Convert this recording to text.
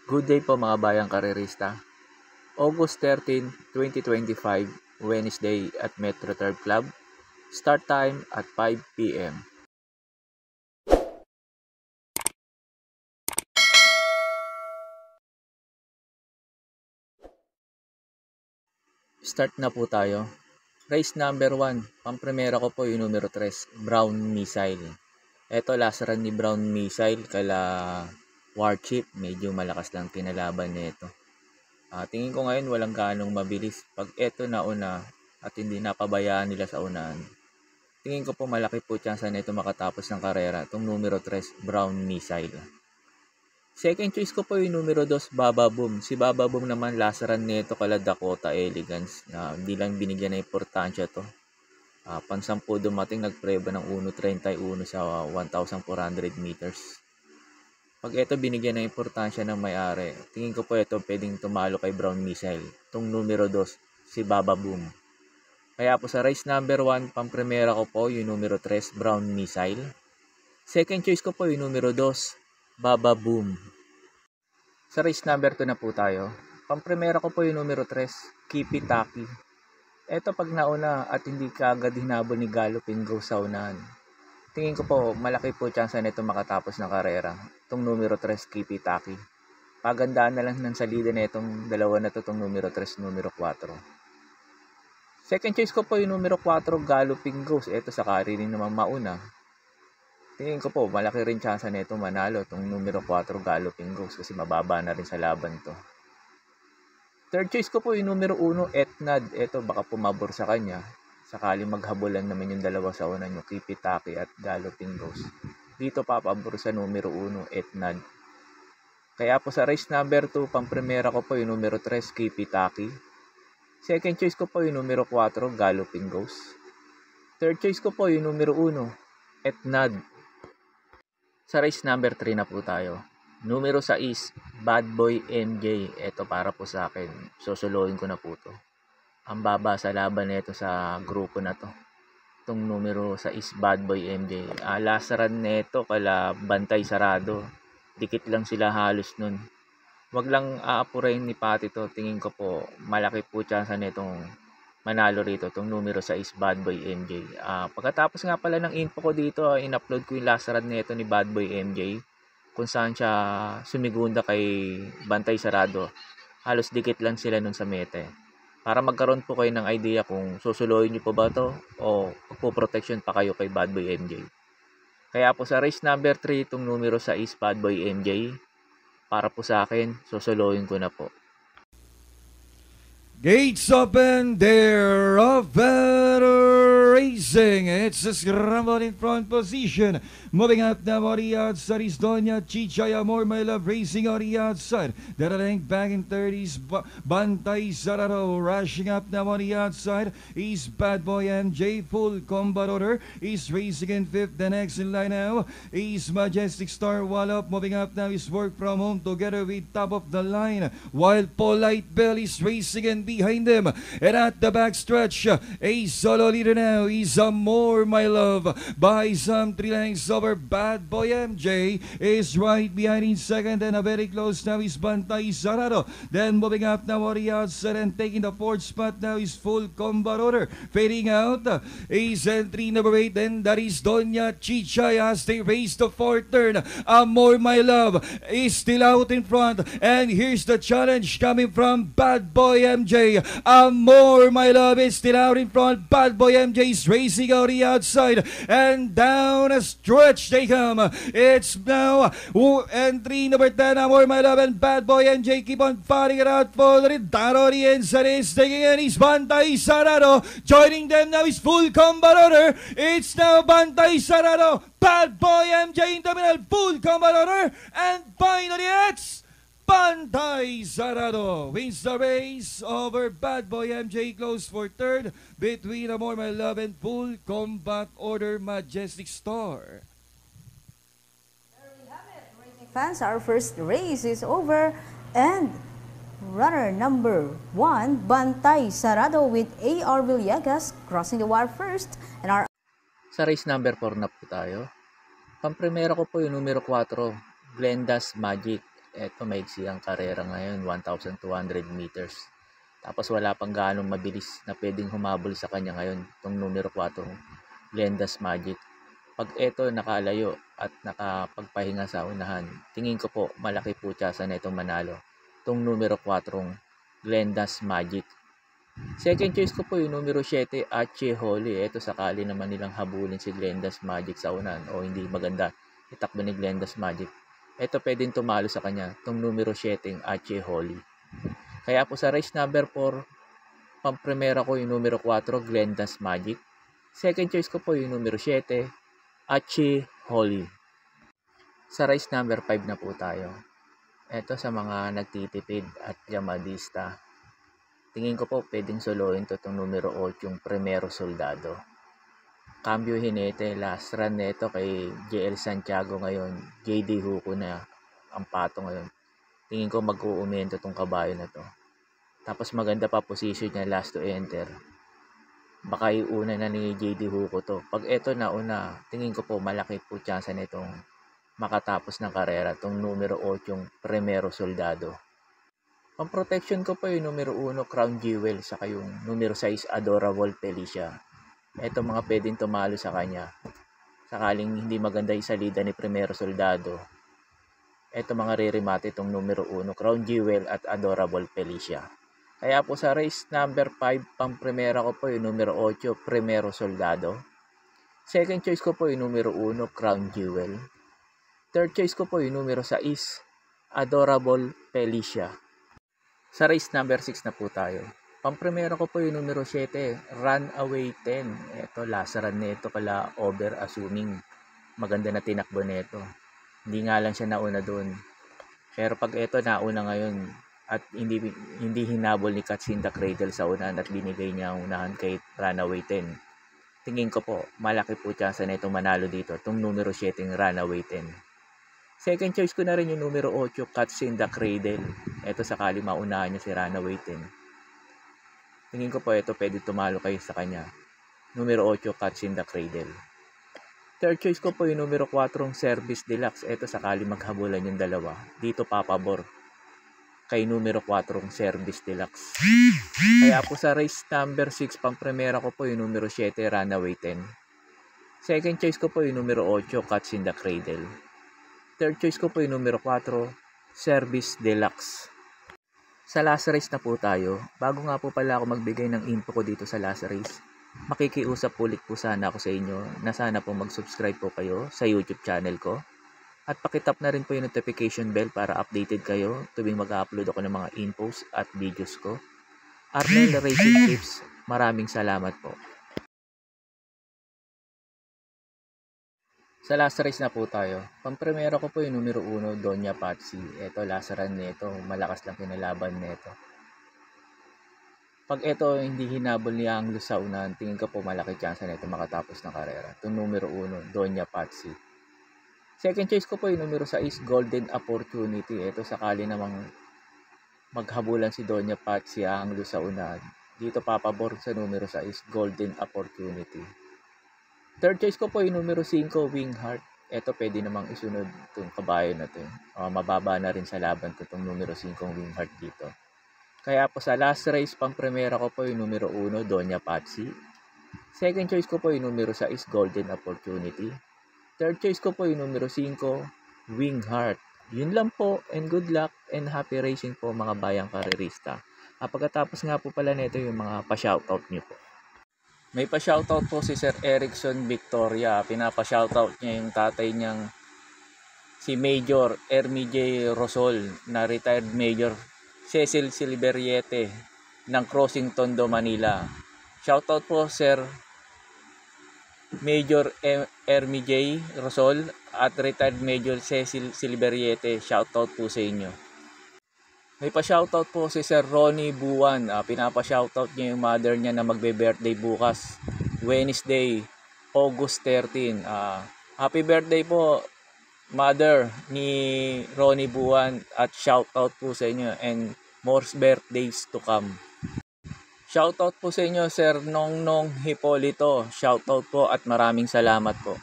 Good day po mga bayang karerista. August 13, 2025, Wednesday at Metro Third Club. Start time at 5 p.m. Start na po tayo. Race number 1, pampremera ko po yung numero 3, Brown Missile. Ito last run ni Brown Missile kala Warchip, medyo malakas lang kinalaban nito. Tingin ko ngayon walang ganong mabilis. Pag eto nauna at hindi napabayaan nila sa unahan, tingin ko po malaki po tsansa nito makatapos ng karera, itong numero 3, Brown Missile. Second choice ko po yung numero 2, Baba Boom. Si Baba Boom naman last run nito kala Dakota Elegance na hindi lang binigyan ng importansya to. Pansampu dumating, nagpreba ng 1.31 sa 1,400 meters. Pag ito binigyan ng importansya ng may-ari, tingin ko po ito pwedeng tumalo kay Brown Missile. Itong numero 2, si Baba Boom. Kaya po sa race number 1, pampremera ko po yung numero 3, Brown Missile. Second choice ko po yung numero 2, Baba Boom. Sa race number 2 na po tayo. Pampremera ko po yung numero 3, Kipi Taki. Ito pag nauna at hindi ka agad hinabol ni Galloping Ghost sa unahan, tingin ko po malaki po tsansa nito makatapos ng karera. Itong numero 3, Kipi Taki. Pagandaan na lang ng salida na itong dalawa na to, itong numero 3, numero 4. Second choice ko po yung numero 4, Galloping Ghost. Ito sa rin naman mauna. Tingin ko po malaki rin tsansa nito manalo itong numero 4, Galloping Ghost kasi mababa na rin sa laban to. Third choice ko po yung numero 1, Etnad. Ito baka pumabor sa kanya. Sakali maghabulan naman yung dalawa sa una nyo, Kipi Taki at Galloping Ghost. Dito papabor sa numero 1, Etnad. Kaya po sa race number 2, pampremera ko po yung numero 3, Kipi Taki. Second choice ko po yung numero 4, Galloping Ghost. Third choice ko po yung numero 1, Etnad. Sa race number 3 na po tayo. Numero 6, Bad Boy MJ. Ito para po sa akin. Sosolohin ko na po to. Ang baba sa laban nito sa grupo na to. Itong numero 6, Bad Boy MJ. Last run nito kala Bantay Sarado. Dikit lang sila halos nun. Wag lang aapurahin ni Pati to. Tingin ko po malaki po tsansa nitong manalo rito. Itong numero 6, Bad Boy MJ. Pagkatapos nga pala ng info ko dito, in-upload ko yung last run nito ni Bad Boy MJ. Kung saan siya sumigunda kay Bantay Sarado. Halos dikit lang sila nun sa mete. Para magkaroon po kayo ng idea kung susuloyin nyo po ba to o magpo-protection pa kayo kay Bad Boy MJ. Kaya po sa race number 3, itong numero 6, Bad Boy MJ, para po sa akin, susuloyin ko na po. Gates open, they're off and racing. It's a scramble in front position. Moving up now on the outside is Doña Chicha Amor, my love, racing on the outside. Darating back in 30s, Bantay Sarado. Rushing up now on the outside is Bad Boy MJ, full combat order. He's racing in 5th, the next in line now is Majestic Star Wallop. Moving up now is Work From Home together with Top of the Line, while Polite Bell is racing in behind them. And at the back stretch, a solo leader now is Amor, my love, by some 3 lengths over. Bad Boy MJ is right behind in second, and a very close now is Bantay Sarado. Then moving up now on the outside and taking the 4th spot now is Full Combat Order. Fading out is entry number 8, and that is Doña Chicha as they race the 4th turn. Amor, my love, is still out in front, and here's the challenge coming from Bad Boy MJ. Amor, my love, is still out in front. Bad Boy MJ is racing out the outside, and down a stretch they come. It's now entry number 10, Amor, my love, and Bad Boy MJ keep on fighting it out for the audience, and is taking in his Bantay Sarado. Joining them now is Full Combat Order. It's now Bantay Sarado, Bad Boy MJ in the middle, Full Combat Order, and finally it's Bantay Sarado wins the race over Bad Boy MJ, close for 3rd between Amor, my love, and Full Combat Order, Majestic Star. There we have it, racing fans. Our first race is over, and runner number 1, Bantay Sarado with A.R. Villegas crossing the wire first, and our Sa race number 4 na po tayo. Pampremera ko po yung numero 4, Glenda's Magic. Eto, maigsi ang karera ngayon, 1,200 meters. Tapos wala pang gaanong mabilis na pwedeng humabol sa kanya ngayon, itong numero 4, Glenda's Magic. Pag eto nakalayo at nakapagpahinga sa unahan, tingin ko po malaki po tsansa na itong manalo. Itong numero 4, Glenda's Magic. Second choice ko po yung numero 7, Ache Holly. Ito sakali naman nilang habulin si Glenda's Magic sa unahan o hindi maganda itakbo ni Glenda's Magic. Ito pwedeng tumalo sa kanya, itong numero 7, Ache Holly. Kaya po sa race number 4, pampremera ko yung numero 4, Glenda's Magic. Second choice ko po yung numero 7, Ache Holly. Sa race number 5 na po tayo. Ito sa mga nagtitipid at jamadista. Tingin ko po pwedeng soloin to itong numero 8, Primero Soldado. Cambio Jinete, last run nito kay JL Santiago ngayon. JD Huko na ang pato ngayon. Tingin ko mag-uumento itong kabayo na to. Tapos maganda pa position niya last to enter. Baka iuna na ni JD Huko to. Pag ito nauna, tingin ko po malaki po tsansa na itong makatapos ng karera. Itong numero 8, Primero Soldado. Pang protection ko po yung numero 1, Crown Jewel, saka yung numero 6, Adorable Felicia. Ito mga pwedeng tumalo sa kanya. Sakaling hindi maganda yung salida ni Primero Soldado. Ito mga re-remate itong numero 1, Crown Jewel at Adorable Felicia. Kaya po sa race number 5, pang primera ko po yung numero 8, Primero Soldado. Second choice ko po yung numero 1, Crown Jewel. Third choice ko po yung numero 6, Adorable Felicia. Sa race number 6 na po tayo. Pampremera ko po yung numero 7, Runaway 10. Ito, last run nito kala over assuming maganda na tinakbo nito. Hindi nga lang siya nauna doon. Pero pag ito nauna ngayon at hindi hinabol ni Cats in the Cradle sa unahan at binigay niya ang unahan kay Runaway 10. Tingin ko po, malaki po tsansa na itong manalo dito, itong numero 7, Runaway 10. Second choice ko na rin yung numero 8, Cats in the Cradle. Ito sakali maunahan niya si Runaway 10. Tingin ko po ito pwede tumalo kayo sa kanya. Numero 8, Cats in the Cradle. Third choice ko po yung numero 4, Service Deluxe. Ito sakali maghabulan yung dalawa. Dito papabor kay numero 4, Service Deluxe. Kaya po sa race number 6, pang-primera ko po yung numero 7, Runaway 10. Second choice ko po yung numero 8, Cats in the Cradle. Third choice ko po yung numero 4, Service Deluxe. Sa last race na po tayo. Bago nga po pala ako magbigay ng info ko dito sa last race, makikiusap ulit po sana ako sa inyo na sana po mag-subscribe po kayo sa YouTube channel ko. At pakitap na rin po yung notification bell para updated kayo tuwing mag-upload ako ng mga infos at videos ko. Arnel Racing Tips, maraming salamat po. Sa last race na po tayo. Pampremera ko po yung numero 1, Doña Patsy. Ito, last run nito. Malakas lang kinalaban nito. Pag ito hindi hinabol ni Anglos sa unahan, tingin ko po malaki chance na ito makatapos ng karera. Itong numero 1, Doña Patsy. Second choice ko po yung numero 6, Golden Opportunity. Ito sakali namang maghabulan si Doña Patsy Anglos sa unahan. Dito papabor sa numero 6, Golden Opportunity. Third choice ko po yung numero 5, Wing Heart. Ito pwede namang isunod itong kabayo na ito. Mababa na rin sa laban ko itong numero 5, Wing Heart dito. Kaya po sa last race, pang-primera ko po yung numero 1, Doña Patsy. Second choice ko po yung numero 6, Golden Opportunity. Third choice ko po yung numero 5, Wing Heart. Yun lang po, and good luck and happy racing po mga bayang karerista. Pagkatapos nga po pala nito yung mga pa-shoutout nyo po. May pa-shoutout po si Sir Erickson Victoria. Pinapa-shoutout niya yung tatay niyang si Major Ermi J. Rosol na retired Major Cecil Silveriete ng Crossing Tondo, Manila. Shoutout po Sir Major Ermi J. Rosol at retired Major Cecil Silveriete. Shoutout po sa inyo. May pa-shoutout po si Sir Ronnie Buwan. Pinapa-shoutout niya yung mother niya na magbe-birthday bukas, Wednesday, August 13. Happy birthday po, mother ni Ronnie Buwan, at shoutout po sa inyo and more birthdays to come. Shoutout po sa inyo, Sir Nongnong Hipolito. Shoutout po at maraming salamat po.